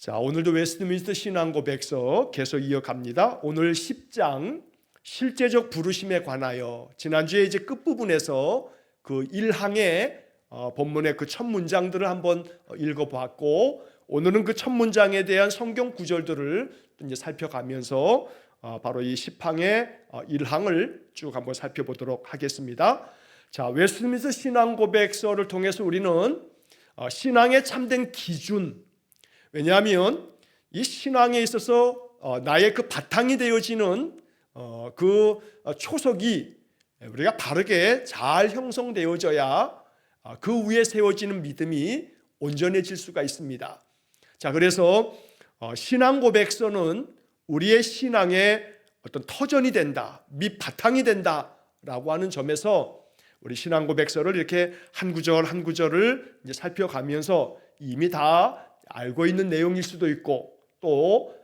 자, 오늘도 웨스트민스터 신앙고백서 계속 이어갑니다. 오늘 10장 실제적 부르심에 관하여 지난주에 이제 끝부분에서 그 1항의 본문의 그 첫 문장들을 한번 읽어보았고, 오늘은 그 첫 문장에 대한 성경 구절들을 이제 살펴가면서 바로 이 10항의 1항을 쭉 한번 살펴보도록 하겠습니다. 자, 웨스트민스터 신앙고백서를 통해서 우리는 신앙의 참된 기준, 왜냐하면 이 신앙에 있어서 나의 그 바탕이 되어지는 그 초석이 우리가 바르게 잘 형성되어져야 그 위에 세워지는 믿음이 온전해질 수가 있습니다. 자, 그래서 신앙 고백서는 우리의 신앙의 어떤 터전이 된다, 밑바탕이 된다라고 하는 점에서 우리 신앙 고백서를 이렇게 한 구절 한 구절을 이제 살펴가면서 이미 다 알고 있는 내용일 수도 있고, 또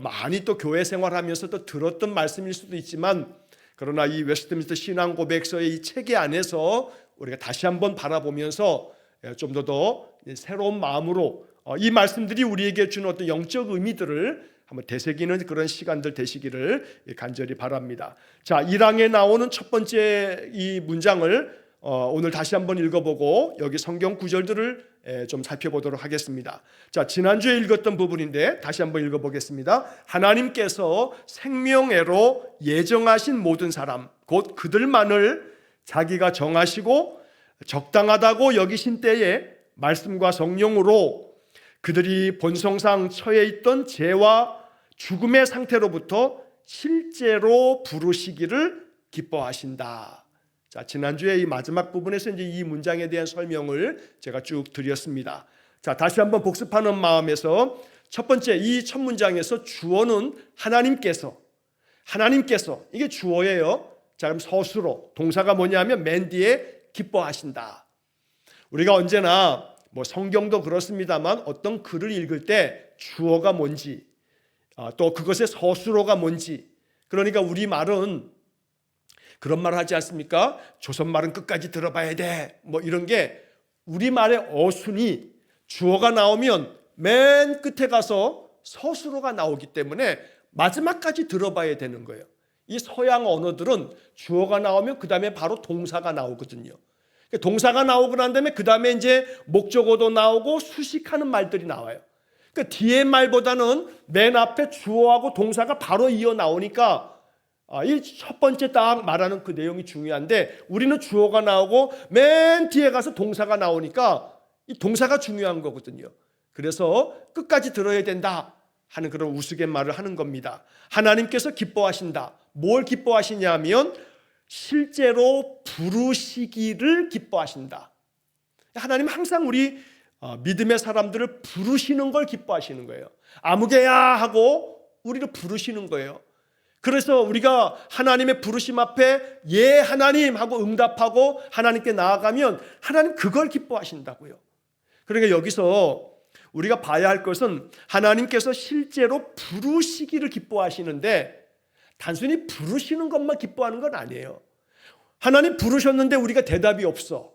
많이 또 교회 생활하면서 또 들었던 말씀일 수도 있지만, 그러나 이 웨스트민스터 신앙 고백서의 이 체계 안에서 우리가 다시 한번 바라보면서 좀 더 새로운 마음으로 이 말씀들이 우리에게 주는 어떤 영적 의미들을 한번 되새기는 그런 시간들 되시기를 간절히 바랍니다. 자, 1항에 나오는 첫 번째 이 문장을 오늘 다시 한번 읽어보고 여기 성경 구절들을 좀 살펴보도록 하겠습니다. 자, 지난주에 읽었던 부분인데 다시 한번 읽어보겠습니다. 하나님께서 생명애로 예정하신 모든 사람, 곧 그들만을 자기가 정하시고 적당하다고 여기신 때에 말씀과 성령으로 그들이 본성상 처해 있던 죄와 죽음의 상태로부터 실제로 부르시기를 기뻐하신다. 자, 지난주에 이 마지막 부분에서 이제 이 문장에 대한 설명을 제가 쭉 드렸습니다. 자, 다시 한번 복습하는 마음에서 첫 번째 이 첫 문장에서 주어는 하나님께서 이게 주어예요. 자, 그럼 서술어 동사가 뭐냐면 맨 뒤에 기뻐하신다. 우리가 언제나 뭐 성경도 그렇습니다만 어떤 글을 읽을 때 주어가 뭔지 또 그것의 서술어가 뭔지, 그러니까 우리 말은 그런 말을 하지 않습니까? 조선말은 끝까지 들어봐야 돼. 뭐 이런 게 우리말의 어순이 주어가 나오면 맨 끝에 가서 서술어가 나오기 때문에 마지막까지 들어봐야 되는 거예요. 이 서양 언어들은 주어가 나오면 그 다음에 바로 동사가 나오거든요. 동사가 나오고 난 다음에 그 다음에 이제 목적어도 나오고 수식하는 말들이 나와요. 그러니까 뒤에 말보다는 맨 앞에 주어하고 동사가 바로 이어 나오니까 이 첫 번째 딱 말하는 그 내용이 중요한데, 우리는 주어가 나오고 맨 뒤에 가서 동사가 나오니까 이 동사가 중요한 거거든요. 그래서 끝까지 들어야 된다 하는 그런 우스갯말을 하는 겁니다. 하나님께서 기뻐하신다. 뭘 기뻐하시냐면 실제로 부르시기를 기뻐하신다. 하나님 항상 우리 믿음의 사람들을 부르시는 걸 기뻐하시는 거예요. 아무개야 하고 우리를 부르시는 거예요. 그래서 우리가 하나님의 부르심 앞에 예 하나님 하고 응답하고 하나님께 나아가면 하나님 그걸 기뻐하신다고요. 그러니까 여기서 우리가 봐야 할 것은 하나님께서 실제로 부르시기를 기뻐하시는데 단순히 부르시는 것만 기뻐하는 건 아니에요. 하나님 부르셨는데 우리가 대답이 없어.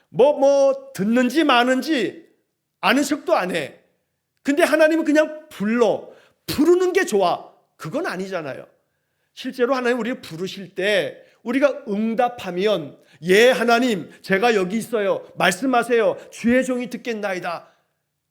뭐 듣는지 마는지 아는 척도 안 해. 근데 하나님은 그냥 부르는 게 좋아. 그건 아니잖아요. 실제로 하나님 우리를 부르실 때 우리가 응답하면 예 하나님 제가 여기 있어요. 말씀하세요. 주의 종이 듣겠나이다.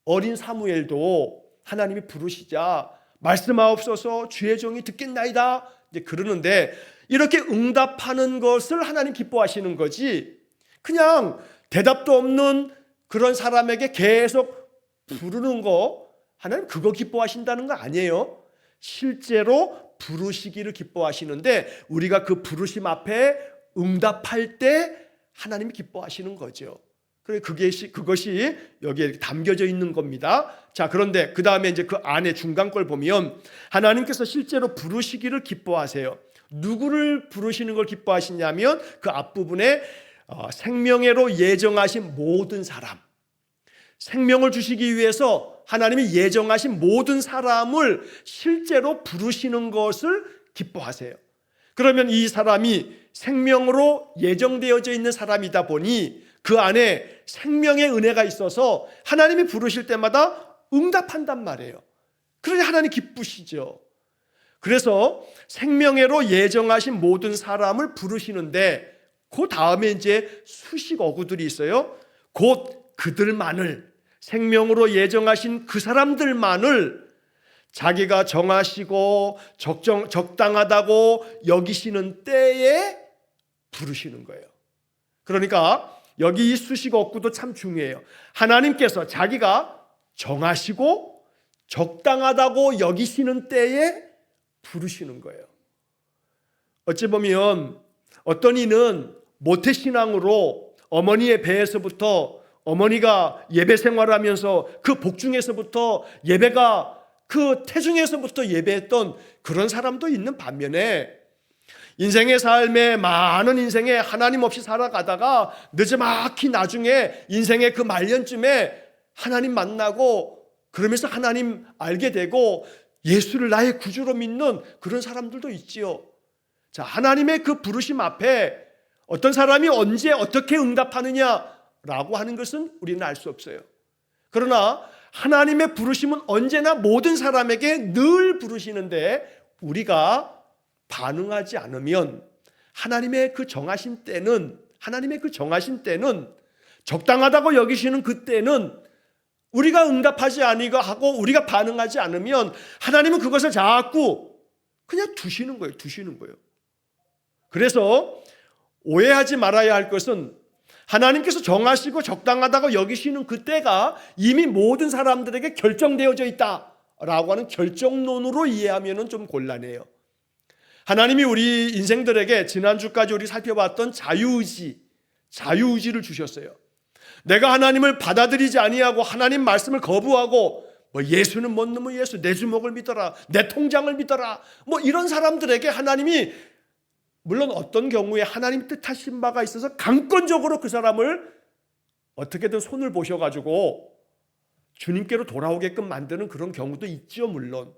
어린 사무엘도 하나님이 부르시자 말씀하옵소서 주의 종이 듣겠나이다 이제 그러는데, 이렇게 응답하는 것을 하나님 기뻐하시는 거지 그냥 대답도 없는 그런 사람에게 계속 부르는 거 하나님 그거 기뻐하신다는 거 아니에요. 실제로 부르시기를 기뻐하시는데 우리가 그 부르심 앞에 응답할 때 하나님이 기뻐하시는 거죠. 그것이 여기에 담겨져 있는 겁니다. 자, 그런데 그 다음에 이제 그 안에 중간 걸 보면 하나님께서 실제로 부르시기를 기뻐하세요. 누구를 부르시는 걸 기뻐하시냐면 그 앞부분에 생명애로 예정하신 모든 사람, 생명을 주시기 위해서 하나님이 예정하신 모든 사람을 실제로 부르시는 것을 기뻐하세요. 그러면 이 사람이 생명으로 예정되어져 있는 사람이다 보니 그 안에 생명의 은혜가 있어서 하나님이 부르실 때마다 응답한단 말이에요. 그러니 하나님 기쁘시죠. 그래서 생명회로 예정하신 모든 사람을 부르시는데 그 다음에 이제 수식 어구들이 있어요. 곧 그들만을, 생명으로 예정하신 그 사람들만을 자기가 정하시고 적당하다고 여기시는 때에 부르시는 거예요. 그러니까 여기 이 수식 어구도 참 중요해요. 하나님께서 자기가 정하시고 적당하다고 여기시는 때에 부르시는 거예요. 어찌 보면 어떤 이는 모태신앙으로 어머니의 배에서부터, 어머니가 예배 생활하면서 그 복중에서부터 예배가, 그 태중에서부터 예배했던 그런 사람도 있는 반면에 인생의 삶에, 많은 인생에 하나님 없이 살아가다가 늦지막히 나중에 인생의 그 말년쯤에 하나님 만나고 그러면서 하나님 알게 되고 예수를 나의 구주로 믿는 그런 사람들도 있지요. 자, 하나님의 그 부르심 앞에 어떤 사람이 언제 어떻게 응답하느냐라고 하는 것은 우리는 알 수 없어요. 그러나 하나님의 부르심은 언제나 모든 사람에게 늘 부르시는데 우리가 반응하지 않으면 하나님의 그 정하신 때는 적당하다고 여기시는 그때는 우리가 응답하지 아니고 하고 우리가 반응하지 않으면 하나님은 그것을 자꾸 그냥 두시는 거예요. 그래서 오해하지 말아야 할 것은 하나님께서 정하시고 적당하다고 여기시는 그때가 이미 모든 사람들에게 결정되어져 있다라고 하는 결정론으로 이해하면 좀 곤란해요. 하나님이 우리 인생들에게 지난주까지 우리 살펴봤던 자유의지를 주셨어요. 내가 하나님을 받아들이지 아니하고 하나님 말씀을 거부하고 예수는 뭔 놈의 예수, 내 주먹을 믿어라, 내 통장을 믿어라, 이런 사람들에게 하나님이 물론 어떤 경우에 하나님 뜻하신 바가 있어서 강권적으로 그 사람을 어떻게든 손을 보셔가지고 주님께로 돌아오게끔 만드는 그런 경우도 있죠, 물론.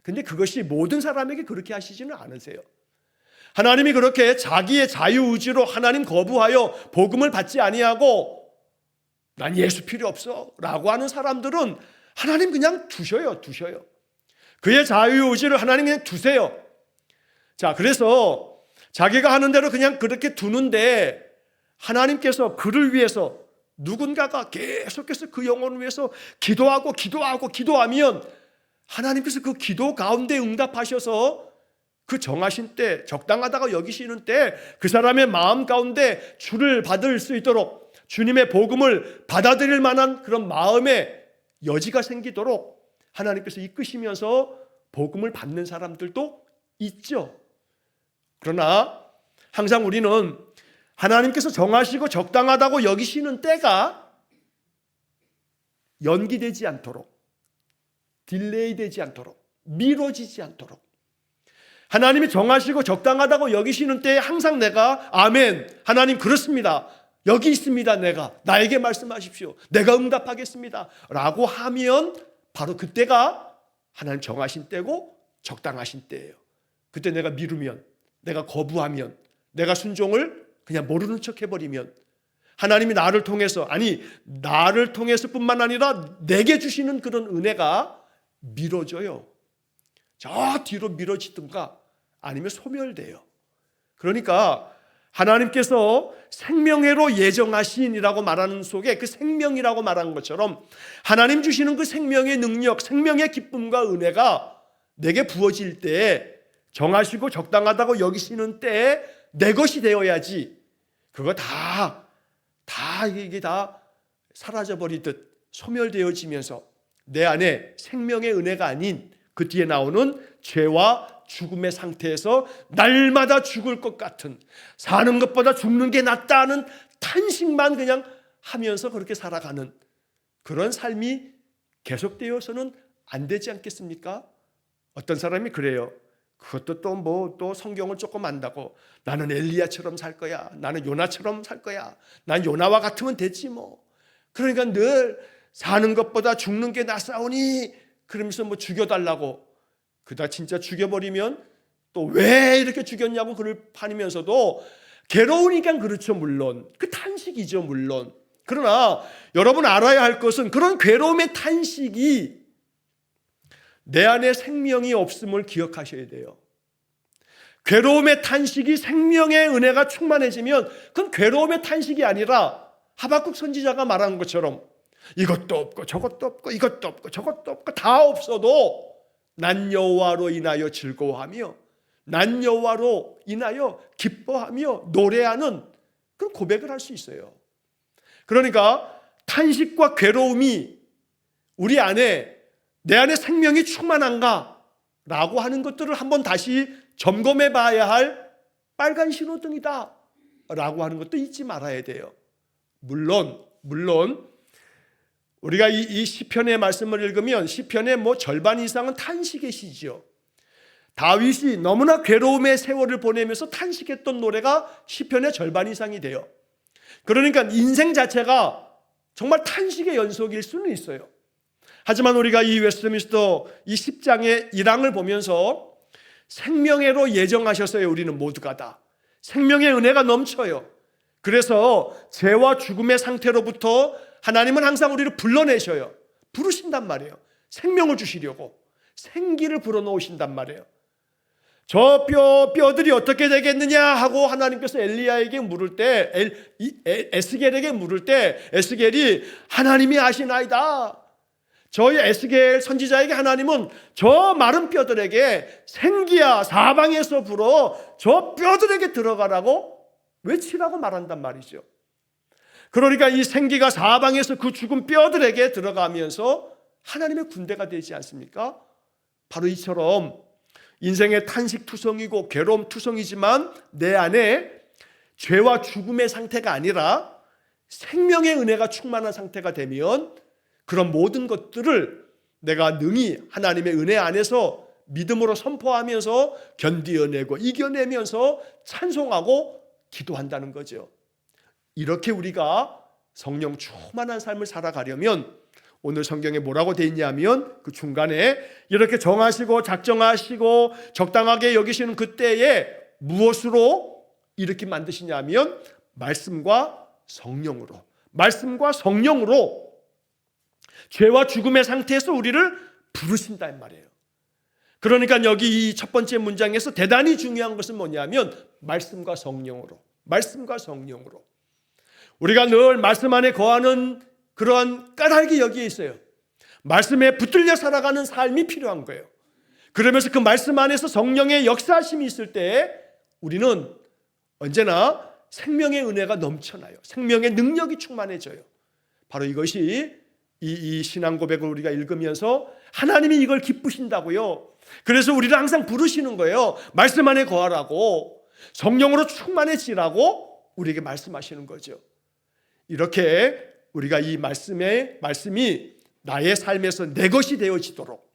근데 그것이 모든 사람에게 그렇게 하시지는 않으세요. 하나님이 그렇게 자기의 자유의지로 하나님 거부하여 복음을 받지 아니하고 난 예수 필요 없어 라고 하는 사람들은 하나님 그냥 두셔요. 그의 자유의지를 하나님 그냥 두세요. 자, 그래서 자기가 하는 대로 그냥 그렇게 두는데 하나님께서 그를 위해서 누군가가 계속해서 그 영혼을 위해서 기도하면 하나님께서 그 기도 가운데 응답하셔서 그 정하신 때, 적당하다고 여기시는 때 그 사람의 마음 가운데 주를 받을 수 있도록, 주님의 복음을 받아들일 만한 그런 마음의 여지가 생기도록 하나님께서 이끄시면서 복음을 받는 사람들도 있죠. 그러나 항상 우리는 하나님께서 정하시고 적당하다고 여기시는 때가 연기되지 않도록, 딜레이 되지 않도록, 미뤄지지 않도록, 하나님이 정하시고 적당하다고 여기시는 때에 항상 내가 아멘, 하나님 그렇습니다, 여기 있습니다, 내가 나에게 말씀하십시오, 내가 응답하겠습니다 라고 하면 바로 그때가 하나님 정하신 때고 적당하신 때예요. 그때 내가 미루면, 내가 거부하면, 내가 순종을 그냥 모르는 척 해버리면 하나님이 나를 통해서 뿐만 아니라 내게 주시는 그런 은혜가 미뤄져요. 저 뒤로 미뤄지든가 아니면 소멸돼요. 그러니까 하나님께서 생명회로 예정하신이라고 말하는 속에 그 생명이라고 말하는 것처럼 하나님 주시는 그 생명의 능력, 생명의 기쁨과 은혜가 내게 부어질 때에 정하시고 적당하다고 여기시는 때에 내 것이 되어야지 그거 이게 다 사라져버리듯 소멸되어지면서 내 안에 생명의 은혜가 아닌 그 뒤에 나오는 죄와 죽음의 상태에서 날마다 죽을 것 같은, 사는 것보다 죽는 게 낫다는 탄식만 그냥 하면서 그렇게 살아가는 그런 삶이 계속되어서는 안 되지 않겠습니까? 어떤 사람이 그래요. 그것도 또 성경을 조금 안다고 나는 엘리야처럼 살 거야, 나는 요나처럼 살 거야, 난 요나와 같으면 됐지 뭐. 그러니까 늘 사는 것보다 죽는 게 낫사오니 그러면서 죽여달라고, 그다 진짜 죽여버리면 또 왜 이렇게 죽였냐고 그를 파니면서도 괴로우니까 그렇죠, 물론 그 탄식이죠, 물론 그러나 여러분 알아야 할 것은 그런 괴로움의 탄식이 내 안에 생명이 없음을 기억하셔야 돼요. 괴로움의 탄식이 생명의 은혜가 충만해지면 그건 괴로움의 탄식이 아니라 하박국 선지자가 말한 것처럼 이것도 없고 저것도 없고 이것도 없고 저것도 없고 다 없어도 난 여호와로 인하여 즐거워하며 난 여호와로 인하여 기뻐하며 노래하는 그런 고백을 할 수 있어요. 그러니까 탄식과 괴로움이 우리 안에 내 안에 생명이 충만한가 라고 하는 것들을 한번 다시 점검해 봐야 할 빨간 신호등이다 라고 하는 것도 잊지 말아야 돼요. 물론 우리가 이 시편의 말씀을 읽으면 시편의 절반 이상은 탄식의 시죠. 다윗이 너무나 괴로움의 세월을 보내면서 탄식했던 노래가 시편의 절반 이상이 돼요. 그러니까 인생 자체가 정말 탄식의 연속일 수는 있어요. 하지만 우리가 이 웨스트민스터 이 10장의 1항을 보면서 생명의로 예정하셨어요. 우리는 모두가 다 생명의 은혜가 넘쳐요. 그래서 죄와 죽음의 상태로부터 하나님은 항상 우리를 불러내셔요. 부르신단 말이에요. 생명을 주시려고 생기를 불어넣으신단 말이에요. 저 뼈들이 어떻게 되겠느냐 하고 하나님께서 엘리야에게 물을 때 에스겔에게 물을 때 에스겔이 하나님이 아시나이다. 저희 에스겔 선지자에게 하나님은 저 마른 뼈들에게 생기야 사방에서 불어 저 뼈들에게 들어가라고 외치라고 말한단 말이죠. 그러니까 이 생기가 사방에서 그 죽은 뼈들에게 들어가면서 하나님의 군대가 되지 않습니까? 바로 이처럼 인생의 탄식투성이고 괴로움투성이지만 내 안에 죄와 죽음의 상태가 아니라 생명의 은혜가 충만한 상태가 되면 그런 모든 것들을 내가 능히 하나님의 은혜 안에서 믿음으로 선포하면서 견디어내고 이겨내면서 찬송하고 기도한다는 거죠. 이렇게 우리가 성령 충만한 삶을 살아가려면 오늘 성경에 뭐라고 되어 있냐면 그 중간에 이렇게 정하시고 작정하시고 적당하게 여기시는 그때에 무엇으로 이렇게 만드시냐면 말씀과 성령으로 죄와 죽음의 상태에서 우리를 부르신단 말이에요. 그러니까 여기 이 첫 번째 문장에서 대단히 중요한 것은 뭐냐면 말씀과 성령으로 우리가 늘 말씀 안에 거하는 그러한 까닭이 여기에 있어요. 말씀에 붙들려 살아가는 삶이 필요한 거예요. 그러면서 그 말씀 안에서 성령의 역사하심이 있을 때 우리는 언제나 생명의 은혜가 넘쳐나요. 생명의 능력이 충만해져요. 바로 이것이 이 신앙 고백을 우리가 읽으면서 하나님이 이걸 기쁘신다고요. 그래서 우리를 항상 부르시는 거예요. 말씀 안에 거하라고, 성령으로 충만해지라고 우리에게 말씀하시는 거죠. 이렇게 우리가 이 말씀이 나의 삶에서 내 것이 되어지도록,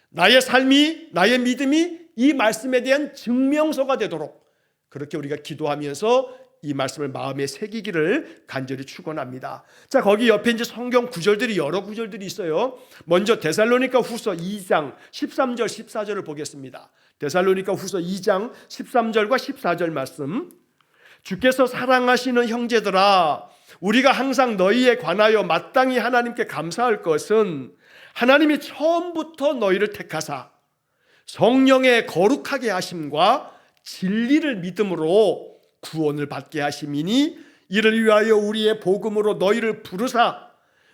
나의 삶이, 나의 믿음이 이 말씀에 대한 증명서가 되도록 그렇게 우리가 기도하면서 이 말씀을 마음에 새기기를 간절히 축원합니다. 자, 거기 옆에 이제 성경 구절들이 여러 구절들이 있어요. 먼저 데살로니가 후서 2장 13절 14절을 보겠습니다. 데살로니가 후서 2장 13절과 14절 말씀. 주께서 사랑하시는 형제들아, 우리가 항상 너희에 관하여 마땅히 하나님께 감사할 것은 하나님이 처음부터 너희를 택하사 성령의 거룩하게 하심과 진리를 믿음으로 구원을 받게 하심이니 이를 위하여 우리의 복음으로 너희를 부르사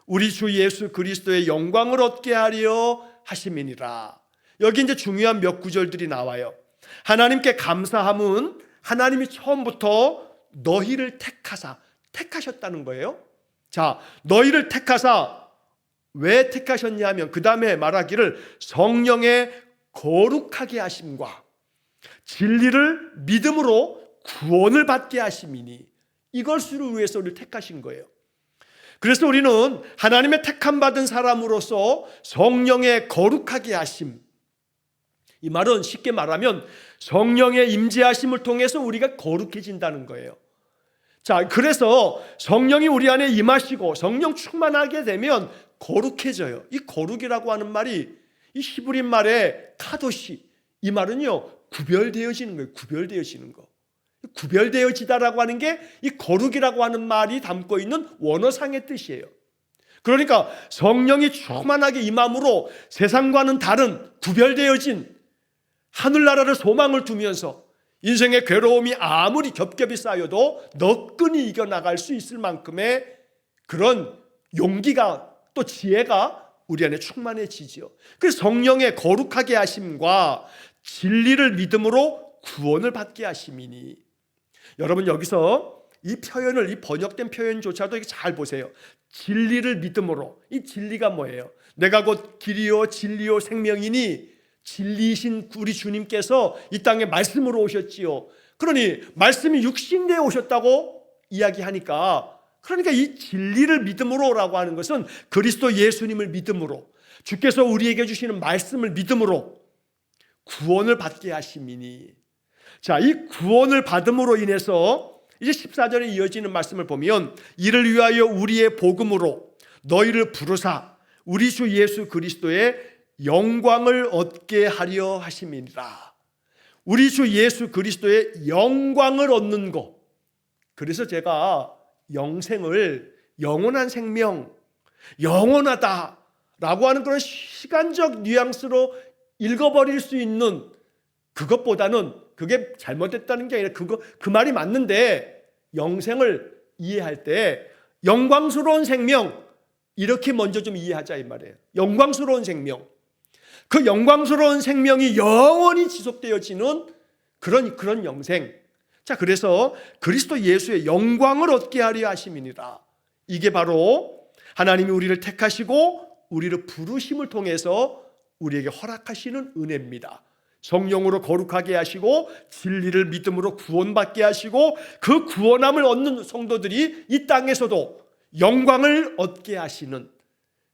우리 주 예수 그리스도의 영광을 얻게 하려 하심이니라. 여기 이제 중요한 몇 구절들이 나와요. 하나님께 감사함은 하나님이 처음부터 너희를 택하셨다는 거예요. 자, 너희를 택하사 왜 택하셨냐면 그 다음에 말하기를 성령의 거룩하게 하심과 진리를 믿음으로 구원을 받게 하심이니 이것을 위해서 우리를 택하신 거예요. 그래서 우리는 하나님의 택함 받은 사람으로서 성령의 거룩하게 하심, 이 말은 쉽게 말하면 성령의 임재하심을 통해서 우리가 거룩해진다는 거예요. 자, 그래서 성령이 우리 안에 임하시고 성령 충만하게 되면 거룩해져요. 이 거룩이라고 하는 말이 이 히브리 말의 카도시, 이 말은요 구별되어지는 거예요. 구별되어지는 거. 구별되어지다라고 하는 게 이 거룩이라고 하는 말이 담고 있는 원어상의 뜻이에요. 그러니까 성령이 충만하게 임함으로 세상과는 다른 구별되어진 하늘나라를 소망을 두면서 인생의 괴로움이 아무리 겹겹이 쌓여도 너끈히 이겨나갈 수 있을 만큼의 그런 용기가 또 지혜가 우리 안에 충만해지죠. 그래서 성령의 거룩하게 하심과 진리를 믿음으로 구원을 받게 하심이니. 여러분 여기서 이 표현을, 이 번역된 표현조차도 잘 보세요. 진리를 믿음으로. 이 진리가 뭐예요? 내가 곧 길이요 진리요 생명이니, 진리이신 우리 주님께서 이 땅에 말씀으로 오셨지요. 그러니 말씀이 육신되어 오셨다고 이야기하니까, 그러니까 이 진리를 믿음으로라고 하는 것은 그리스도 예수님을 믿음으로, 주께서 우리에게 주시는 말씀을 믿음으로 구원을 받게 하심이니. 자, 이 구원을 받음으로 인해서 이제 14절에 이어지는 말씀을 보면, 이를 위하여 우리의 복음으로 너희를 부르사 우리 주 예수 그리스도의 영광을 얻게 하려 하심이니라. 우리 주 예수 그리스도의 영광을 얻는 것. 그래서 제가 영생을, 영원한 생명, 영원하다라고 하는 그런 시간적 뉘앙스로 읽어버릴 수 있는 그것보다는, 그게 잘못됐다는 게 아니라 그 말이 맞는데, 영생을 이해할 때 영광스러운 생명, 이렇게 먼저 좀 이해하자 이 말이에요. 영광스러운 생명. 그 영광스러운 생명이 영원히 지속되어지는 그런 영생. 자, 그래서 그리스도 예수의 영광을 얻게 하려 하심이니라. 이게 바로 하나님이 우리를 택하시고 우리를 부르심을 통해서 우리에게 허락하시는 은혜입니다. 성령으로 거룩하게 하시고 진리를 믿음으로 구원받게 하시고 그 구원함을 얻는 성도들이 이 땅에서도 영광을 얻게 하시는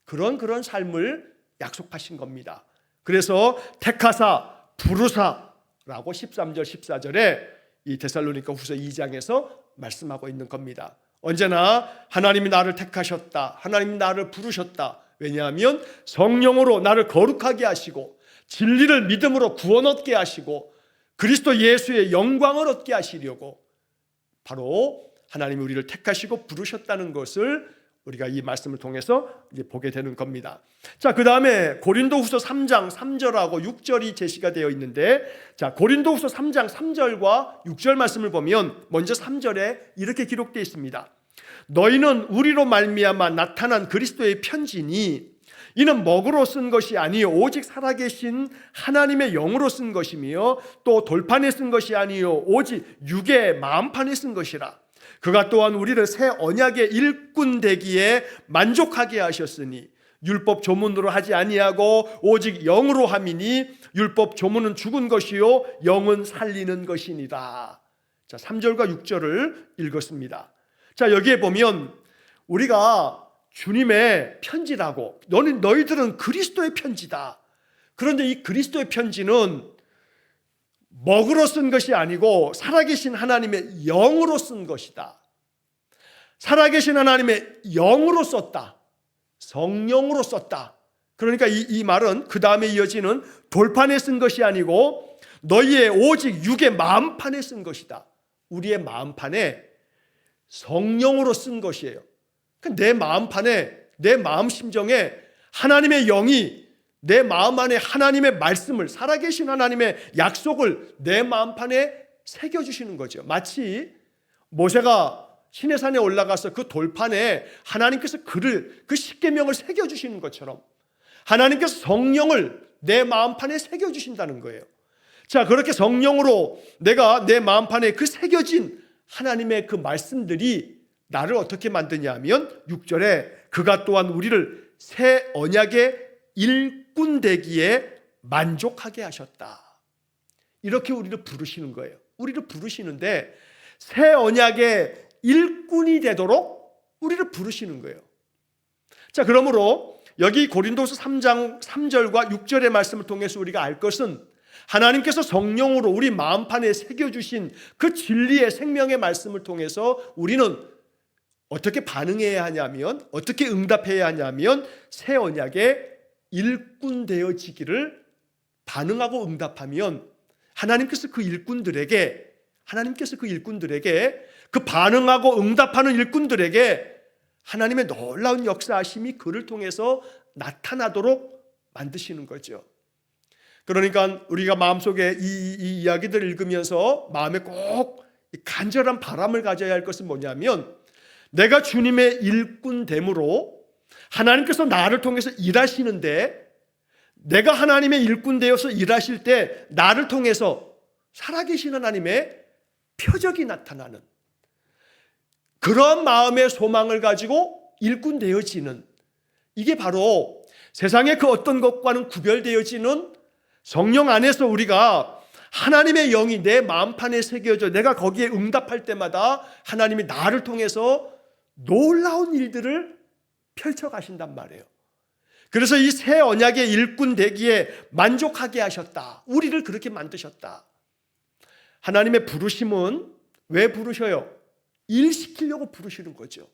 그런 삶을 약속하신 겁니다. 그래서 택하사 부르사라고 13절 14절에 이 데살로니가 후서 2장에서 말씀하고 있는 겁니다. 언제나 하나님이 나를 택하셨다, 하나님이 나를 부르셨다. 왜냐하면 성령으로 나를 거룩하게 하시고 진리를 믿음으로 구원 얻게 하시고 그리스도 예수의 영광을 얻게 하시려고 바로 하나님이 우리를 택하시고 부르셨다는 것을 우리가 이 말씀을 통해서 이제 보게 되는 겁니다. 자, 그 다음에 고린도후서 3장 3절하고 6절이 제시가 되어 있는데, 자, 고린도후서 3장 3절과 6절 말씀을 보면 먼저 3절에 이렇게 기록되어 있습니다. 너희는 우리로 말미암아 나타난 그리스도의 편지니 이는 먹으로 쓴 것이 아니요 오직 살아계신 하나님의 영으로 쓴 것이며 또 돌판에 쓴 것이 아니요 오직 육의 마음판에 쓴 것이라. 그가 또한 우리를 새 언약의 일꾼 되기에 만족하게 하셨으니 율법 조문으로 하지 아니하고 오직 영으로 함이니 율법 조문은 죽은 것이요 영은 살리는 것이니라. 자, 3절과 6절을 읽었습니다. 자, 여기에 보면 우리가 주님의 편지라고, 너희들은 그리스도의 편지다. 그런데 이 그리스도의 편지는 먹으로 쓴 것이 아니고 살아계신 하나님의 영으로 쓴 것이다. 살아계신 하나님의 영으로 썼다. 성령으로 썼다. 그러니까 이 말은 그 다음에 이어지는 돌판에 쓴 것이 아니고 너희의 오직 육의 마음판에 쓴 것이다. 우리의 마음판에 성령으로 쓴 것이에요. 내 마음판에, 내 마음 심정에 하나님의 영이 내 마음 안에 하나님의 말씀을, 살아계신 하나님의 약속을 내 마음판에 새겨주시는 거죠. 마치 모세가 시내산에 올라가서 그 돌판에 하나님께서 그 십계명을 새겨주시는 것처럼 하나님께서 성령을 내 마음판에 새겨주신다는 거예요. 자, 그렇게 성령으로 내가 내 마음판에 그 새겨진 하나님의 그 말씀들이 나를 어떻게 만드냐 하면 6절에 그가 또한 우리를 새 언약의 일꾼 되기에 만족하게 하셨다. 이렇게 우리를 부르시는 거예요. 우리를 부르시는데 새 언약의 일꾼이 되도록 우리를 부르시는 거예요. 자, 그러므로 여기 고린도서 3장 3절과 6절의 말씀을 통해서 우리가 알 것은 하나님께서 성령으로 우리 마음판에 새겨주신 그 진리의 생명의 말씀을 통해서 우리는 어떻게 반응해야 하냐면, 어떻게 응답해야 하냐면 새 언약의 일꾼 되어지기를 반응하고 응답하면 하나님께서 그 일꾼들에게 하나님께서 그 일꾼들에게, 그 반응하고 응답하는 일꾼들에게 하나님의 놀라운 역사하심이 그를 통해서 나타나도록 만드시는 거죠. 그러니까 우리가 마음속에 이 이야기들을 읽으면서 마음에 꼭 간절한 바람을 가져야 할 것은 뭐냐면, 내가 주님의 일꾼됨으로 하나님께서 나를 통해서 일하시는데, 내가 하나님의 일꾼 되어서 일하실 때 나를 통해서 살아계신 하나님의 표적이 나타나는 그런 마음의 소망을 가지고 일꾼 되어지는, 이게 바로 세상의 그 어떤 것과는 구별되어지는 성령 안에서 우리가 하나님의 영이 내 마음판에 새겨져 내가 거기에 응답할 때마다 하나님이 나를 통해서 놀라운 일들을 펼쳐가신단 말이에요. 그래서 이 새 언약의 일꾼 되기에 만족하게 하셨다. 우리를 그렇게 만드셨다. 하나님의 부르심은 왜 부르셔요? 일 시키려고 부르시는 거죠.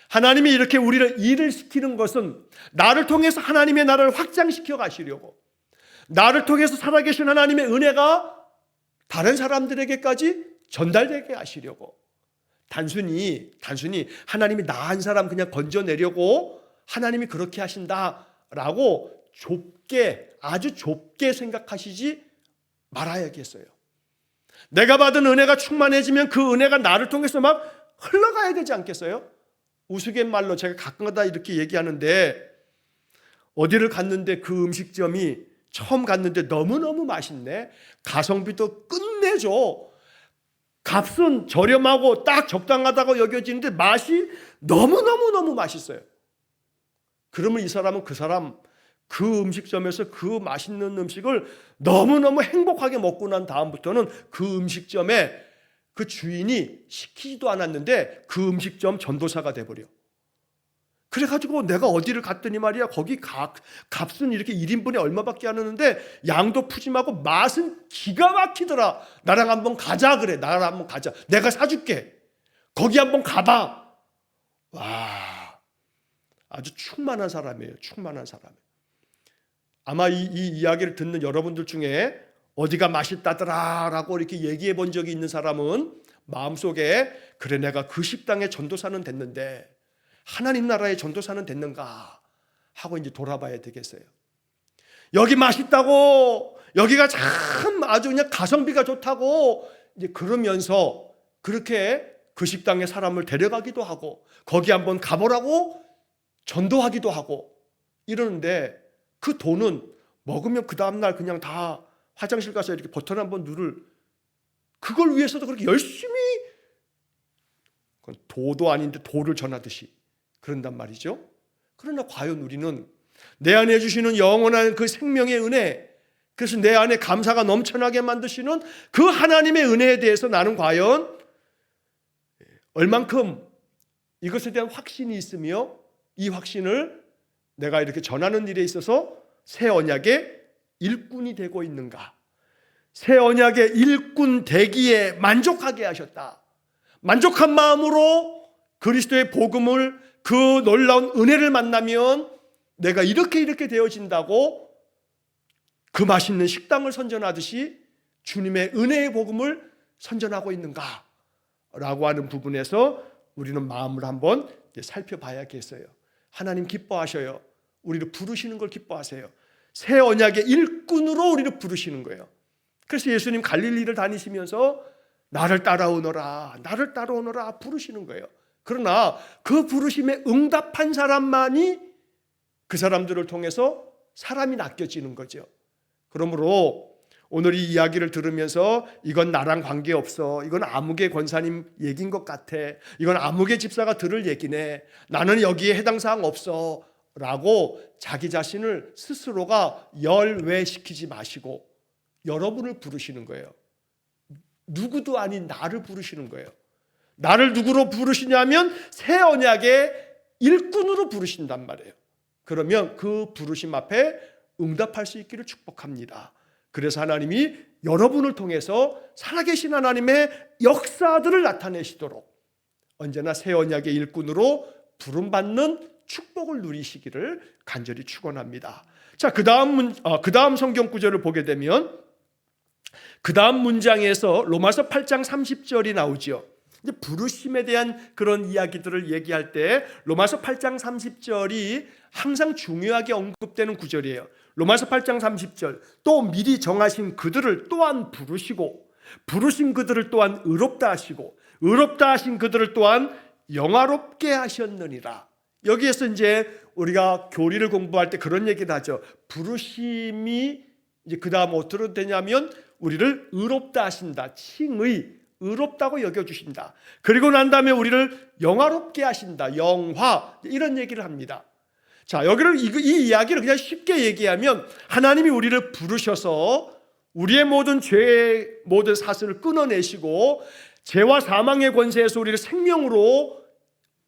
하나님이 이렇게 우리를 일을 시키는 것은 나를 통해서 하나님의 나라를 확장시켜 가시려고, 나를 통해서 살아계신 하나님의 은혜가 다른 사람들에게까지 전달되게 하시려고, 단순히 하나님이 나 한 사람 그냥 건져내려고 하나님이 그렇게 하신다라고 아주 좁게 생각하시지 말아야겠어요. 내가 받은 은혜가 충만해지면 그 은혜가 나를 통해서 막 흘러가야 되지 않겠어요? 우스갯말로 제가 가끔가다 이렇게 얘기하는데, 어디를 갔는데 그 음식점이 처음 갔는데 너무너무 맛있네, 가성비도 끝내줘, 값은 저렴하고 딱 적당하다고 여겨지는데 맛이 너무너무 맛있어요. 그러면 이 사람은 그 음식점에서 그 맛있는 음식을 너무너무 행복하게 먹고 난 다음부터는 그 음식점에 그 주인이 시키지도 않았는데 그 음식점 전도사가 돼버려. 그래가지고 내가 어디를 갔더니 말이야, 거기 값은 이렇게 1인분에 얼마밖에 안 하는데 양도 푸짐하고 맛은 기가 막히더라. 나랑 한번 가자. 그래, 나랑 한번 가자, 내가 사줄게, 거기 한번 가봐. 와, 아주 충만한 사람이에요. 충만한 사람. 아마 이 이야기를 듣는 여러분들 중에 어디가 맛있다더라 라고 이렇게 얘기해 본 적이 있는 사람은 마음속에, 그래, 내가 그 식당의 전도사는 됐는데 하나님 나라의 전도사는 됐는가 하고 이제 돌아봐야 되겠어요. 여기 맛있다고, 여기가 참 아주 그냥 가성비가 좋다고 이제 그러면서 그렇게 그 식당에 사람을 데려가기도 하고 거기 한번 가보라고 전도하기도 하고 이러는데, 그 돈은 먹으면 그 다음날 그냥 다 화장실 가서 이렇게 버튼 한번 그걸 위해서도 그렇게 열심히, 그건 도도 아닌데 도를 전하듯이 그런단 말이죠. 그러나 과연 우리는 내 안에 주시는 영원한 그 생명의 은혜, 그래서 내 안에 감사가 넘쳐나게 만드시는 그 하나님의 은혜에 대해서 나는 과연 얼만큼 이것에 대한 확신이 있으며 이 확신을 내가 이렇게 전하는 일에 있어서 새 언약의 일꾼이 되고 있는가? 새 언약의 일꾼 되기에 만족하게 하셨다. 만족한 마음으로 그리스도의 복음을, 그 놀라운 은혜를 만나면 내가 이렇게 되어진다고 그 맛있는 식당을 선전하듯이 주님의 은혜의 복음을 선전하고 있는가? 라고 하는 부분에서 우리는 마음을 한번 살펴봐야겠어요. 하나님 기뻐하셔요. 우리를 부르시는 걸 기뻐하세요. 새 언약의 일꾼으로 우리를 부르시는 거예요. 그래서 예수님 갈릴리를 다니시면서 나를 따라오너라, 나를 따라오너라 부르시는 거예요. 그러나 그 부르심에 응답한 사람만이 그 사람들을 통해서 사람이 낚여지는 거죠. 그러므로 오늘 이 이야기를 들으면서 이건 나랑 관계없어, 이건 아무개 권사님 얘기인 것 같아, 이건 아무개 집사가 들을 얘기네, 나는 여기에 해당 사항 없어 라고 자기 자신을 스스로가 열외시키지 마시고 여러분을 부르시는 거예요. 누구도 아닌 나를 부르시는 거예요. 나를 누구로 부르시냐면 새 언약의 일꾼으로 부르신단 말이에요. 그러면 그 부르심 앞에 응답할 수 있기를 축복합니다. 그래서 하나님이 여러분을 통해서 살아계신 하나님의 역사들을 나타내시도록 언제나 새 언약의 일꾼으로 부름받는 축복을 누리시기를 간절히 축원합니다. 자, 그 다음 성경 구절을 보게 되면 그 다음 문장에서 로마서 8장 30절이 나오죠. 이제 부르심에 대한 그런 이야기들을 얘기할 때 로마서 8장 30절이 항상 중요하게 언급되는 구절이에요. 로마서 8장 30절, 또 미리 정하신 그들을 또한 부르시고 부르신 그들을 또한 의롭다 하시고 의롭다 하신 그들을 또한 영화롭게 하셨느니라. 여기에서 이제 우리가 교리를 공부할 때 그런 얘기를 하죠. 부르심이 이제 그 다음 어떻게 되냐면 우리를 의롭다 하신다. 칭의, 의롭다고 여겨주신다. 그리고 난 다음에 우리를 영화롭게 하신다. 영화, 이런 얘기를 합니다. 자, 여기를 이 이야기를 그냥 쉽게 얘기하면 하나님이 우리를 부르셔서 우리의 모든 죄의 모든 사슬을 끊어내시고 죄와 사망의 권세에서 우리를 생명으로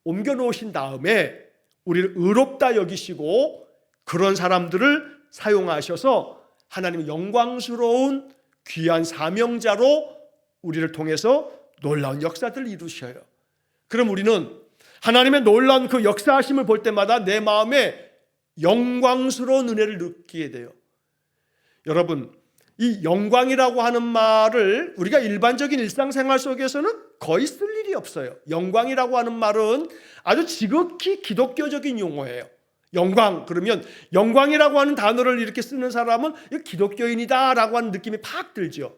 옮겨 놓으신 다음에 우리를 의롭다 여기시고 그런 사람들을 사용하셔서 하나님의 영광스러운 귀한 사명자로 우리를 통해서 놀라운 역사들을 이루셔요. 그럼 우리는 하나님의 놀라운 그 역사하심을 볼 때마다 내 마음에 영광스러운 은혜를 느끼게 돼요. 여러분, 이 영광이라고 하는 말을 우리가 일반적인 일상생활 속에서는 거의 쓸 일이 없어요. 영광이라고 하는 말은 아주 지극히 기독교적인 용어예요. 영광, 그러면 영광이라고 하는 단어를 이렇게 쓰는 사람은 기독교인이다라고 하는 느낌이 팍 들죠.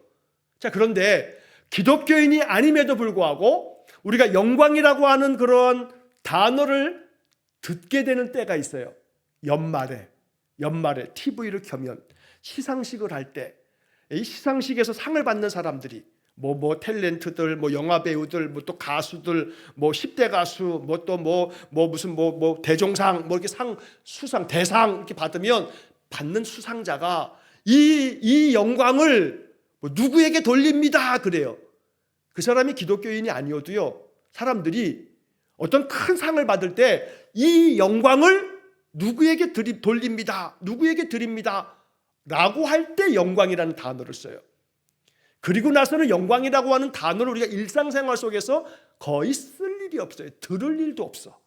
자, 그런데 기독교인이 아님에도 불구하고 우리가 영광이라고 하는 그런 단어를 듣게 되는 때가 있어요. 연말에 TV를 켜면 시상식을 할 때 이 시상식에서 상을 받는 사람들이 뭐 탤런트들, 뭐 영화 배우들, 뭐 또 가수들, 뭐 10대 가수, 뭐 또 무슨 대종상, 뭐 이렇게 수상, 대상 이렇게 받으면 받는 수상자가 이 영광을 누구에게 돌립니다 그래요. 그 사람이 기독교인이 아니어도요, 사람들이 어떤 큰 상을 받을 때 이 영광을 누구에게 돌립니다, 누구에게 드립니다 라고 할 때 영광이라는 단어를 써요. 그리고 나서는 영광이라고 하는 단어를 우리가 일상생활 속에서 거의 쓸 일이 없어요. 들을 일도 없어.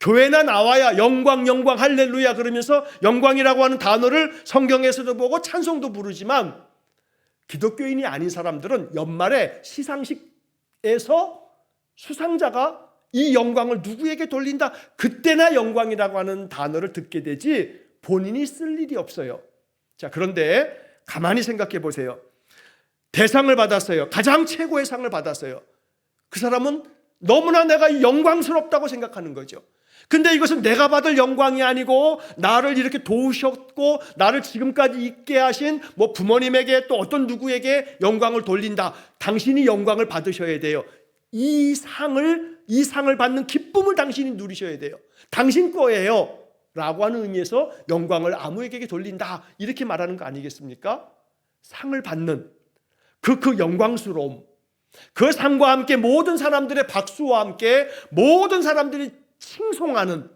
교회나 나와야 영광 영광 할렐루야 그러면서 영광이라고 하는 단어를 성경에서도 보고 찬송도 부르지만 기독교인이 아닌 사람들은 연말에 시상식에서 수상자가 이 영광을 누구에게 돌린다, 그때나 영광이라고 하는 단어를 듣게 되지 본인이 쓸 일이 없어요. 자, 그런데 가만히 생각해 보세요. 대상을 받았어요. 가장 최고의 상을 받았어요. 그 사람은 너무나 내가 영광스럽다고 생각하는 거죠. 근데 이것은 내가 받을 영광이 아니고 나를 이렇게 도우셨고 나를 지금까지 있게 하신 부모님에게 또 어떤 누구에게 영광을 돌린다. 당신이 영광을 받으셔야 돼요. 이 상을 받는 기쁨을 당신이 누리셔야 돼요. 당신 거예요 라고 하는 의미에서 영광을 아무에게 돌린다 이렇게 말하는 거 아니겠습니까? 상을 받는 그 영광스러움, 그 상과 함께 모든 사람들의 박수와 함께 모든 사람들이 칭송하는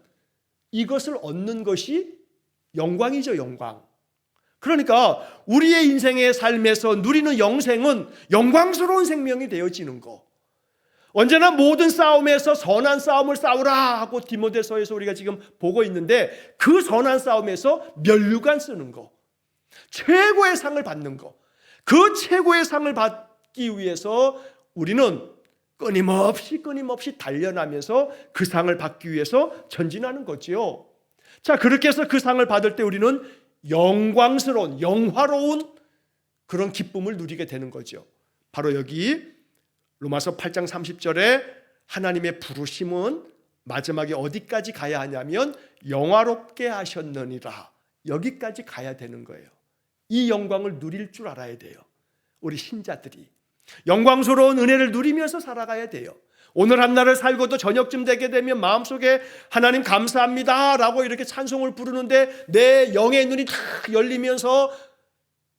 이것을 얻는 것이 영광이죠. 영광. 그러니까 우리의 인생의 삶에서 누리는 영생은 영광스러운 생명이 되어지는 거. 언제나 모든 싸움에서 선한 싸움을 싸우라 하고 디모데서에서 우리가 지금 보고 있는데 그 선한 싸움에서 면류관 쓰는 거, 최고의 상을 받는 거, 그 최고의 상을 받기 위해서 우리는 끊임없이 단련하면서 그 상을 받기 위해서 전진하는 거지요. 자, 그렇게 해서 그 상을 받을 때 우리는 영광스러운, 영화로운 그런 기쁨을 누리게 되는 거죠. 바로 여기 로마서 8장 30절에 하나님의 부르심은 마지막에 어디까지 가야 하냐면 영화롭게 하셨느니라, 여기까지 가야 되는 거예요. 이 영광을 누릴 줄 알아야 돼요. 우리 신자들이 영광스러운 은혜를 누리면서 살아가야 돼요. 오늘 한날을 살고도 저녁쯤 되게 되면 마음속에 하나님 감사합니다 라고 이렇게 찬송을 부르는데 내 영의 눈이 다 열리면서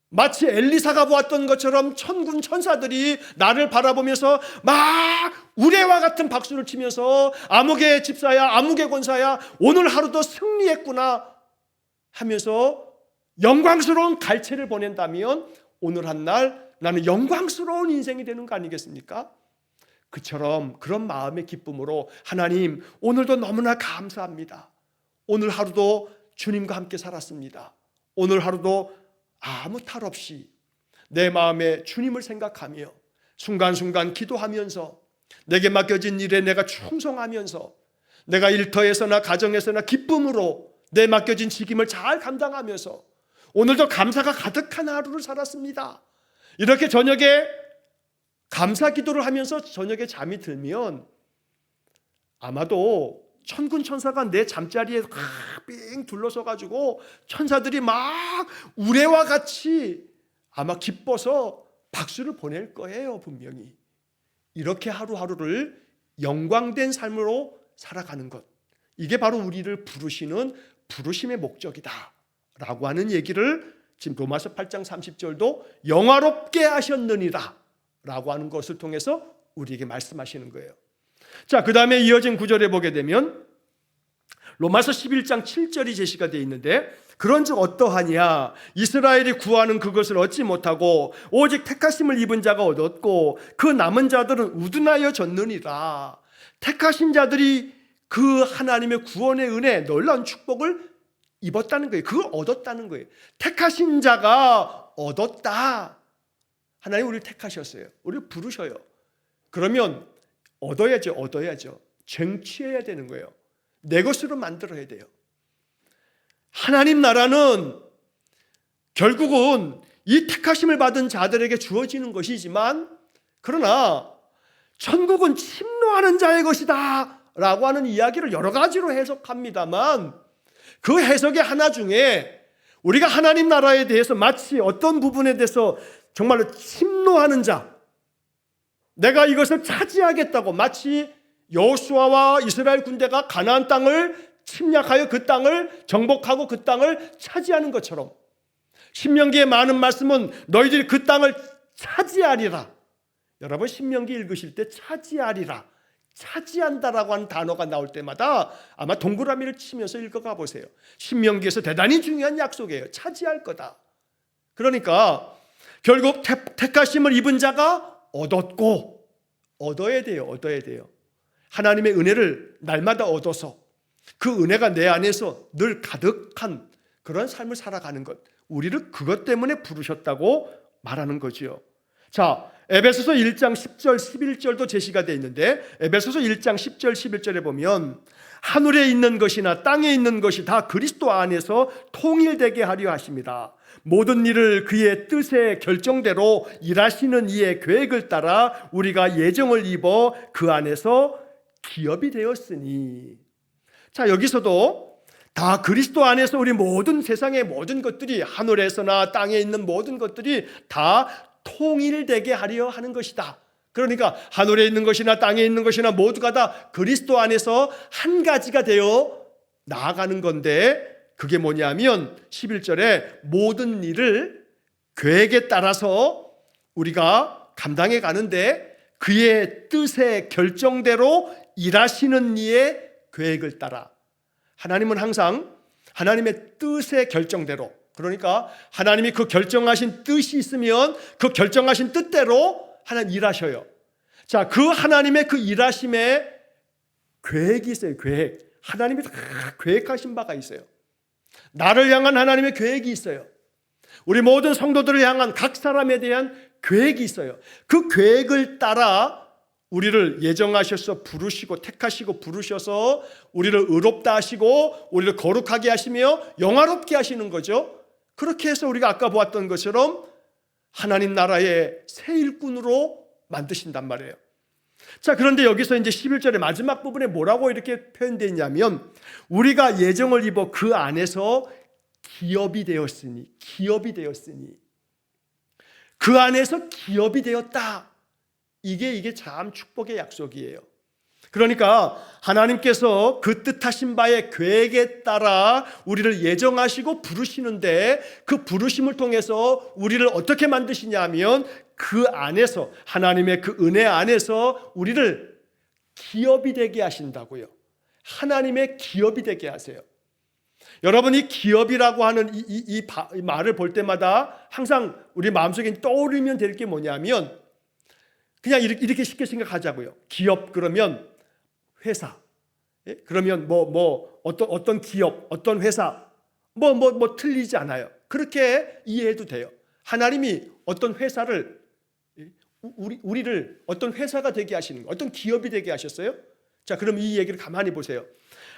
마치 엘리사가 보았던 것처럼 천군 천사들이 나를 바라보면서 막 우레와 같은 박수를 치면서 아무개 집사야, 아무개 권사야, 오늘 하루도 승리했구나 하면서 영광스러운 갈채를 보낸다면 오늘 한날 나는 영광스러운 인생이 되는 거 아니겠습니까? 그처럼 그런 마음의 기쁨으로 하나님 오늘도 너무나 감사합니다. 오늘 하루도 주님과 함께 살았습니다. 오늘 하루도 아무 탈 없이 내 마음에 주님을 생각하며 순간순간 기도하면서 내게 맡겨진 일에 내가 충성하면서 내가 일터에서나 가정에서나 기쁨으로 내 맡겨진 직임을 잘 감당하면서 오늘도 감사가 가득한 하루를 살았습니다. 이렇게 저녁에 감사 기도를 하면서 저녁에 잠이 들면 아마도 천군 천사가 내 잠자리에 삥 둘러서 가지고 천사들이 막 우레와 같이 아마 기뻐서 박수를 보낼 거예요. 분명히. 이렇게 하루하루를 영광된 삶으로 살아가는 것, 이게 바로 우리를 부르시는 부르심의 목적이다 라고 하는 얘기를 지금 로마서 8장 30절도 영화롭게 하셨느니라 라고 하는 것을 통해서 우리에게 말씀하시는 거예요. 자, 그 다음에 이어진 구절에 보게 되면 로마서 11장 7절이 제시가 되어 있는데, 그런즉 어떠하냐, 이스라엘이 구하는 그것을 얻지 못하고 오직 택하심을 입은 자가 얻었고 그 남은 자들은 우둔하여 졌느니라. 택하신 자들이 그 하나님의 구원의 은혜, 놀라운 축복을 입었다는 거예요. 그걸 얻었다는 거예요. 택하신 자가 얻었다. 하나님 우리를 택하셨어요. 우리를 부르셔요. 그러면 얻어야죠. 쟁취해야 되는 거예요. 내 것으로 만들어야 돼요. 하나님 나라는 결국은 이 택하심을 받은 자들에게 주어지는 것이지만, 그러나 천국은 침노하는 자의 것이다 라고 하는 이야기를 여러 가지로 해석합니다만, 그 해석의 하나 중에 우리가 하나님 나라에 대해서 마치 어떤 부분에 대해서 정말로 침노하는 자, 내가 이것을 차지하겠다고, 마치 여호수아와 이스라엘 군대가 가나안 땅을 침략하여 그 땅을 정복하고 그 땅을 차지하는 것처럼, 신명기의 많은 말씀은 너희들이 그 땅을 차지하리라. 여러분 신명기 읽으실 때 차지하리라, 차지한다라고 하는 단어가 나올 때마다 아마 동그라미를 치면서 읽어가 보세요. 신명기에서 대단히 중요한 약속이에요. 차지할 거다. 그러니까 결국 택하심을 입은 자가 얻었고, 얻어야 돼요. 하나님의 은혜를 날마다 얻어서 그 은혜가 내 안에서 늘 가득한 그런 삶을 살아가는 것, 우리를 그것 때문에 부르셨다고 말하는 거지요. 자, 에베소서 1장 10절 11절도 제시가 되어 있는데, 에베소서 1장 10절 11절에 보면 하늘에 있는 것이나 땅에 있는 것이 다 그리스도 안에서 통일되게 하려 하십니다. 모든 일을 그의 뜻의 결정대로 일하시는 이의 계획을 따라 우리가 예정을 입어 그 안에서 기업이 되었으니. 자, 여기서도 다 그리스도 안에서 우리 모든 세상의 모든 것들이, 하늘에서나 땅에 있는 모든 것들이 다 통일되게 하려 하는 것이다. 그러니까 하늘에 있는 것이나 땅에 있는 것이나 모두가 다 그리스도 안에서 한 가지가 되어 나아가는 건데, 그게 뭐냐면 11절에 모든 일을 계획에 따라서 우리가 감당해 가는데 그의 뜻의 결정대로 일하시는 이의 계획을 따라. 하나님은 항상 하나님의 뜻의 결정대로, 그러니까 하나님이 그 결정하신 뜻이 있으면 그 결정하신 뜻대로 하나님 일하셔요. 자, 그 하나님의 그 일하심에 계획이 있어요. 계획. 하나님이 다 계획하신 바가 있어요. 나를 향한 하나님의 계획이 있어요. 우리 모든 성도들을 향한 각 사람에 대한 계획이 있어요. 그 계획을 따라 우리를 예정하셔서 부르시고 택하시고 부르셔서 우리를 의롭다 하시고 우리를 거룩하게 하시며 영화롭게 하시는 거죠. 그렇게 해서 우리가 아까 보았던 것처럼 하나님 나라의 새 일꾼으로 만드신단 말이에요. 자, 그런데 여기서 이제 11절의 마지막 부분에 뭐라고 이렇게 표현되어 있냐면, 우리가 예정을 입어 그 안에서 기업이 되었으니 그 안에서 기업이 되었다. 이게 참 축복의 약속이에요. 그러니까 하나님께서 그 뜻하신 바의 계획에 따라 우리를 예정하시고 부르시는데, 그 부르심을 통해서 우리를 어떻게 만드시냐 하면 그 안에서, 하나님의 그 은혜 안에서 우리를 기업이 되게 하신다고요. 하나님의 기업이 되게 하세요. 여러분, 이 기업이라고 하는 이 말을 볼 때마다 항상 우리 마음속에 떠오르면 될 게 뭐냐면, 그냥 이렇게 쉽게 생각하자고요. 기업 그러면 회사, 그러면 어떤 기업, 어떤 회사, 틀리지 않아요. 그렇게 이해해도 돼요. 하나님이 어떤 회사를 우리를 어떤 회사가 되게 하시는, 어떤 기업이 되게 하셨어요? 자, 그럼 이 얘기를 가만히 보세요.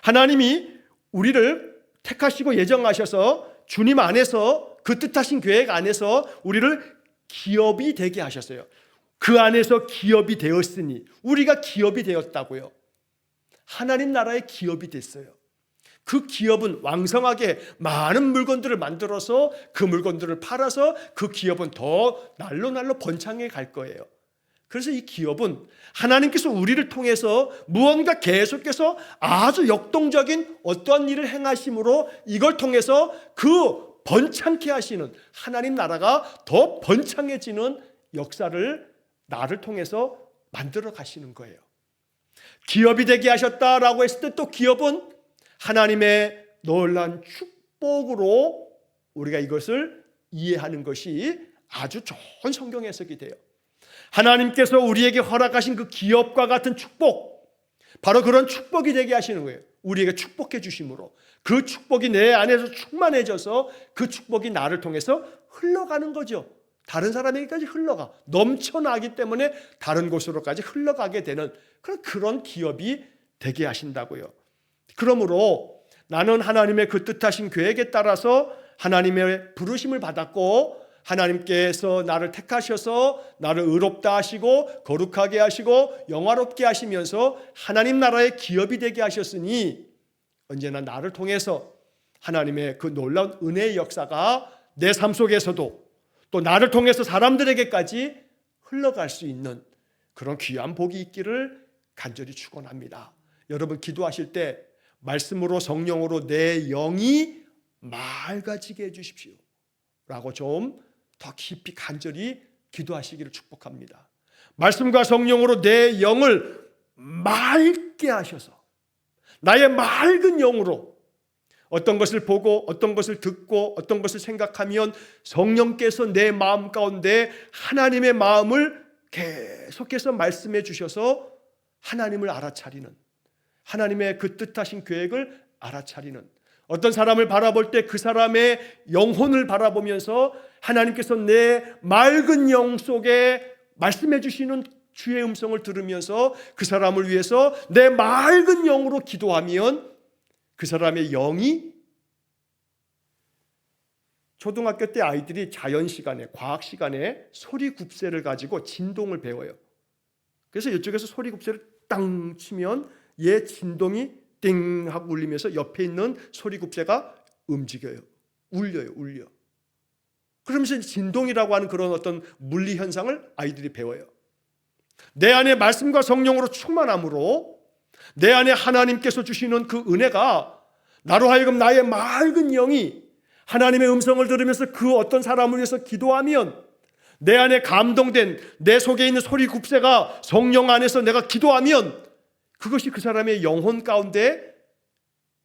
하나님이 우리를 택하시고 예정하셔서 주님 안에서 그 뜻하신 계획 안에서 우리를 기업이 되게 하셨어요. 그 안에서 기업이 되었으니 우리가 기업이 되었다고요. 하나님 나라의 기업이 됐어요. 그 기업은 왕성하게 많은 물건들을 만들어서 그 물건들을 팔아서 그 기업은 더 날로 번창해 갈 거예요. 그래서 이 기업은 하나님께서 우리를 통해서 무언가 계속해서 아주 역동적인 어떠한 일을 행하심으로 이걸 통해서 그 번창케 하시는 하나님 나라가 더 번창해지는 역사를 나를 통해서 만들어 가시는 거예요. 기업이 되게 하셨다라고 했을 때 또 기업은 하나님의 놀라운 축복으로 우리가 이것을 이해하는 것이 아주 좋은 성경 해석이 돼요. 하나님께서 우리에게 허락하신 그 기업과 같은 축복, 바로 그런 축복이 되게 하시는 거예요. 우리에게 축복해 주심으로 그 축복이 내 안에서 충만해져서 그 축복이 나를 통해서 흘러가는 거죠. 다른 사람에게까지 흘러가 넘쳐나기 때문에 다른 곳으로까지 흘러가게 되는 그런 기업이 되게 하신다고요. 그러므로 나는 하나님의 그 뜻하신 계획에 따라서 하나님의 부르심을 받았고 하나님께서 나를 택하셔서 나를 의롭다 하시고 거룩하게 하시고 영화롭게 하시면서 하나님 나라의 기업이 되게 하셨으니 언제나 나를 통해서 하나님의 그 놀라운 은혜의 역사가 내 삶 속에서도 또 나를 통해서 사람들에게까지 흘러갈 수 있는 그런 귀한 복이 있기를 간절히 축원합니다. 여러분 기도하실 때 말씀으로 성령으로 내 영이 맑아지게 해주십시오 라고 좀 더 깊이 간절히 기도하시기를 축복합니다. 말씀과 성령으로 내 영을 맑게 하셔서 나의 맑은 영으로 어떤 것을 보고 어떤 것을 듣고 어떤 것을 생각하면 성령께서 내 마음 가운데 하나님의 마음을 계속해서 말씀해 주셔서 하나님을 알아차리는, 하나님의 그 뜻하신 계획을 알아차리는, 어떤 사람을 바라볼 때 그 사람의 영혼을 바라보면서 하나님께서 내 맑은 영 속에 말씀해 주시는 주의 음성을 들으면서 그 사람을 위해서 내 맑은 영으로 기도하면 그 사람의 영이, 초등학교 때 아이들이 자연 시간에, 과학 시간에 소리 굽새를 가지고 진동을 배워요. 그래서 이쪽에서 소리 굽새를 땅 치면 얘 진동이 띵 하고 울리면서 옆에 있는 소리 굽새가 움직여요. 울려. 그러면서 진동이라고 하는 그런 어떤 물리 현상을 아이들이 배워요. 내 안에 말씀과 성령으로 충만함으로 내 안에 하나님께서 주시는 그 은혜가 나로 하여금 나의 맑은 영이 하나님의 음성을 들으면서 그 어떤 사람을 위해서 기도하면 내 안에 감동된 내 속에 있는 소리 굽새가 성령 안에서 내가 기도하면 그것이 그 사람의 영혼 가운데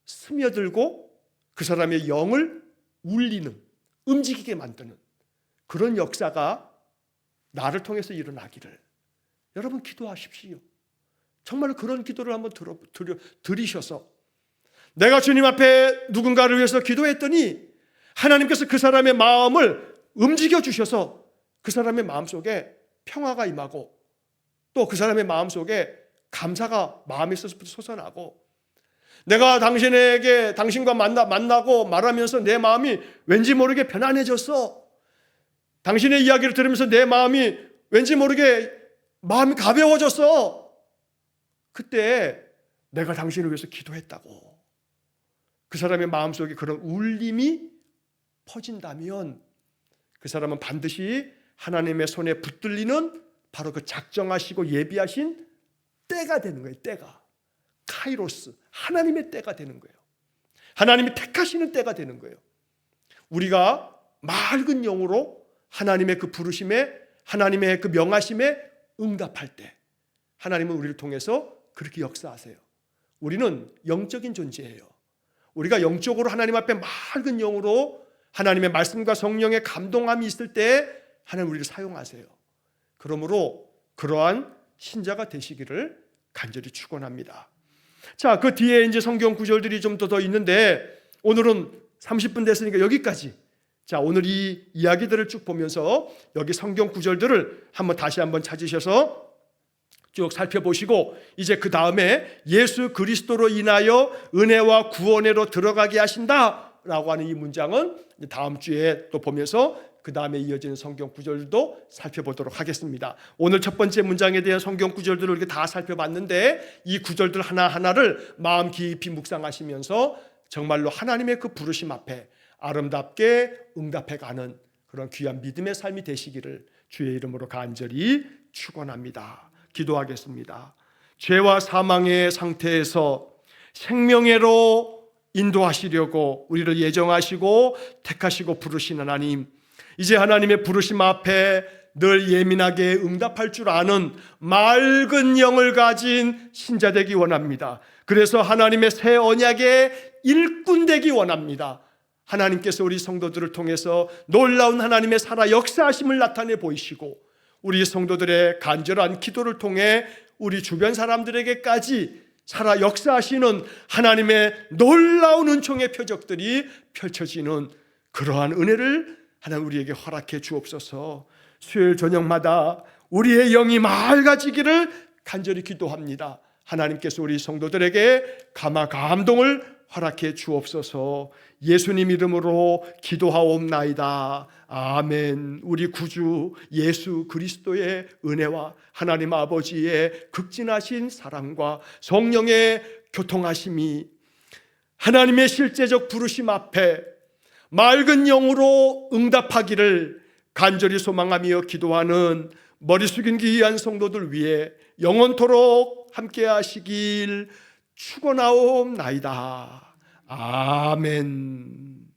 스며들고 그 사람의 영을 울리는, 움직이게 만드는 그런 역사가 나를 통해서 일어나기를 여러분 기도하십시오. 정말 그런 기도를 한번 드리셔서 내가 주님 앞에 누군가를 위해서 기도했더니 하나님께서 그 사람의 마음을 움직여 주셔서 그 사람의 마음속에 평화가 임하고 또 그 사람의 마음속에 감사가 마음에서부터 솟아나고 내가 당신과 만나고 말하면서 내 마음이 왠지 모르게 편안해졌어. 당신의 이야기를 들으면서 내 마음이 왠지 모르게 마음이 가벼워졌어. 그때 내가 당신을 위해서 기도했다고 그 사람의 마음속에 그런 울림이 퍼진다면 그 사람은 반드시 하나님의 손에 붙들리는 바로 그 작정하시고 예비하신 때가 되는 거예요. 때가 카이로스, 하나님의 때가 되는 거예요. 하나님이 택하시는 때가 되는 거예요. 우리가 맑은 영으로 하나님의 그 부르심에, 하나님의 그 명하심에 응답할 때 하나님은 우리를 통해서 그렇게 역사하세요. 우리는 영적인 존재예요. 우리가 영적으로 하나님 앞에 맑은 영으로 하나님의 말씀과 성령의 감동함이 있을 때 하나님 우리를 사용하세요. 그러므로 그러한 신자가 되시기를 간절히 축원합니다. 자, 그 뒤에 이제 성경 구절들이 좀 더 있는데 오늘은 30분 됐으니까 여기까지 자, 오늘 이 이야기들을 쭉 보면서 여기 성경 구절들을 다시 한번 찾으셔서 쭉 살펴보시고, 이제 그 다음에 예수 그리스도로 인하여 은혜와 구원으로 들어가게 하신다라고 하는 이 문장은 다음 주에 또 보면서 그 다음에 이어지는 성경 구절도 살펴보도록 하겠습니다. 오늘 첫 번째 문장에 대한 성경 구절들을 이렇게 다 살펴봤는데, 이 구절들 하나하나를 마음 깊이 묵상하시면서 정말로 하나님의 그 부르심 앞에 아름답게 응답해가는 그런 귀한 믿음의 삶이 되시기를 주의 이름으로 간절히 축원합니다. 기도하겠습니다. 죄와 사망의 상태에서 생명회로 인도하시려고 우리를 예정하시고 택하시고 부르신 하나님, 이제 하나님의 부르심 앞에 늘 예민하게 응답할 줄 아는 맑은 영을 가진 신자 되기 원합니다. 그래서 하나님의 새 언약의 일꾼 되기 원합니다. 하나님께서 우리 성도들을 통해서 놀라운 하나님의 살아 역사하심을 나타내 보이시고, 우리 성도들의 간절한 기도를 통해 우리 주변 사람들에게까지 살아 역사하시는 하나님의 놀라운 은총의 표적들이 펼쳐지는 그러한 은혜를 하나님 우리에게 허락해 주옵소서. 수요일 저녁마다 우리의 영이 맑아지기를 간절히 기도합니다. 하나님께서 우리 성도들에게 감화 감동을 허락해 주옵소서. 예수님 이름으로 기도하옵나이다. 아멘. 우리 구주 예수 그리스도의 은혜와 하나님 아버지의 극진하신 사랑과 성령의 교통하심이 하나님의 실제적 부르심 앞에 맑은 영으로 응답하기를 간절히 소망하며 기도하는 머리 숙인 귀한 성도들 위해 영원토록 함께 하시길 축원하옵나이다. 아멘.